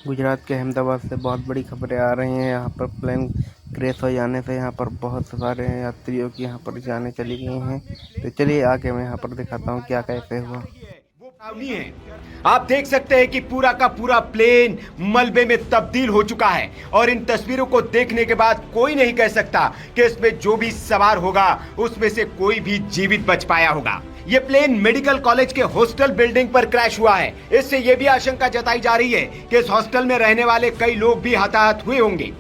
गुजरात के अहमदाबाद से बहुत बड़ी खबरें आ रही हैं। यहाँ पर प्लेन क्रैश हो जाने से यहाँ पर बहुत सारे यात्रियों की यहाँ पर जानें चली गई हैं। तो चलिए आगे मैं यहाँ पर दिखाता हूँ क्या कैसे हुआ। है। आप देख सकते हैं कि पूरा का पूरा प्लेन मलबे में तब्दील हो चुका है और इन तस्वीरों को देखने के बाद कोई नहीं कह सकता कि इसमें जो भी सवार होगा उसमें से कोई भी जीवित बच पाया होगा। ये प्लेन मेडिकल कॉलेज के हॉस्टल बिल्डिंग पर क्रैश हुआ है। इससे यह भी आशंका जताई जा रही है कि इस हॉस्टल में रहने वाले कई लोग भी हताहत हुए होंगे।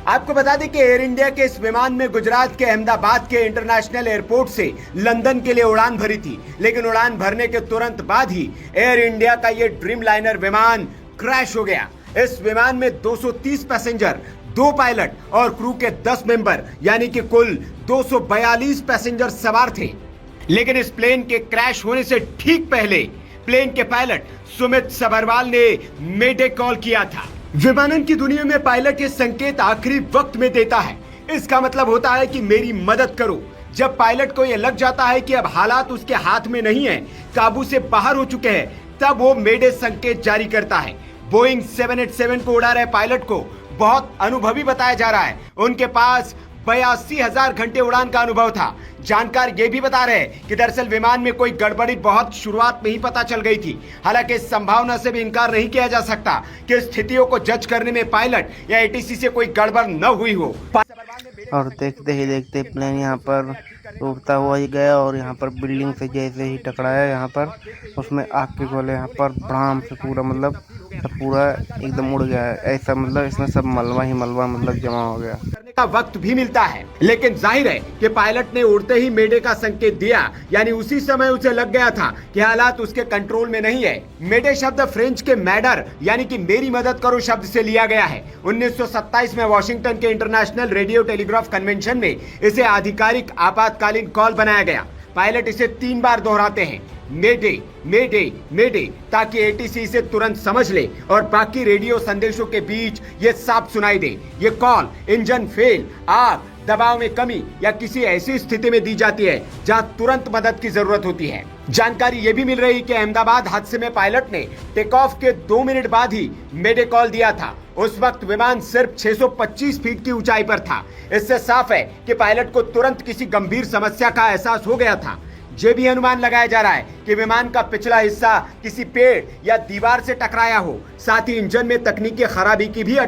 आपको बता दें कि एयर इंडिया के इस विमान में गुजरात के अहमदाबाद के इंटरनेशनल एयरपोर्ट से लंदन के लिए उड़ान भरी थी, लेकिन उड़ान भरने के तुरंत बाद ही एयर इंडिया का ये ड्रीम लाइनर विमान क्रैश हो गया। इस विमान में 230 पैसेंजर, 2 पायलट और क्रू के 10 मेंबर यानी कि कुल 242 पैसेंजर सवार थे। लेकिन इस प्लेन के क्रैश होने से ठीक पहले प्लेन के पायलट सुमित सबरवाल ने मेडे कॉल किया था। विमानन की दुनिया में पायलट ये संकेत आखिरी वक्त में देता है। इसका मतलब होता है कि मेरी मदद करो। जब पायलट को यह लग जाता है कि अब हालात उसके हाथ में नहीं है, काबू से बाहर हो चुके हैं, तब वो मेडे संकेत जारी करता है। बोइंग 787 को उड़ा रहे पायलट को बहुत अनुभवी बताया जा रहा है। उनके पास 82,000 घंटे उड़ान का अनुभव था। जानकार ये भी बता रहे हैं कि दरअसल विमान में कोई गड़बड़ी बहुत शुरुआत में ही पता चल गई थी। हालांकि इस संभावना से भी इनकार नहीं किया जा सकता कि स्थितियों को जज करने में पायलट या एटीसी से कोई गड़बड़ न हुई हो। और देखते ही देखते प्लेन यहाँ पर उड़ता हुआ ही गया और यहाँ पर बिल्डिंग से जैसे ही टकराया, यहाँ पर उसमें आग के गोले यहाँ पर भड़ाम से पूरा मतलब पूरा एकदम उड़ गया है। ऐसा मतलब इसमें सब मलबा ही मलबा मतलब जमा हो गया। का वक्त भी मिलता है, लेकिन जाहिर है कि पायलट ने उड़ते ही मेडे का संकेत दिया, यानी उसी समय उसे लग गया था कि हालात उसके कंट्रोल में नहीं है। मेडे शब्द फ्रेंच के मैडर यानी कि मेरी मदद करो शब्द से लिया गया है। 1927 में वॉशिंगटन के इंटरनेशनल रेडियो टेलीग्राफ कन्वेंशन में इसे आधिकारिक आपातकालीन कॉल बनाया गया। पायलट इसे 3 बार दोहराते हैं, मेडे मेडे मेडे, ताकि एटीसी इसे तुरंत समझ ले और बाकी रेडियो संदेशों के बीच ये साफ सुनाई दे। ये कॉल इंजन फेल, आग, दबाव में कमी या किसी ऐसी स्थिति में दी जाती है जहां तुरंत मदद की जरूरत होती है। जानकारी ये भी मिल रही कि अहमदाबाद हादसे में पायलट ने टेक ऑफ के 2 मिनट बाद ही मेडे कॉल दिया था। उस वक्त विमान सिर्फ 625 फीट की ऊंचाई पर था। इससे साफ है कि पायलट को तुरंत किसी गंभीर समस्या का एहसास हो गया था। ये भी अनुमान लगाया जा रहा है कि विमान का पिछला हिस्सा किसी पेड़ या दीवार से टकराया हो, साथ ही इंजन में तकनीकी खराबी की भी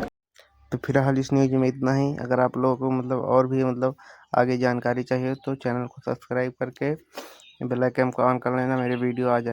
तो फिलहाल इस न्यूज में इतना ही। अगर आप लोगों को मतलब और भी मतलब आगे जानकारी चाहिए तो चैनल को सब्सक्राइब करके बेल आइकन को ऑन कर लेना, मेरे वीडियो आ जाए।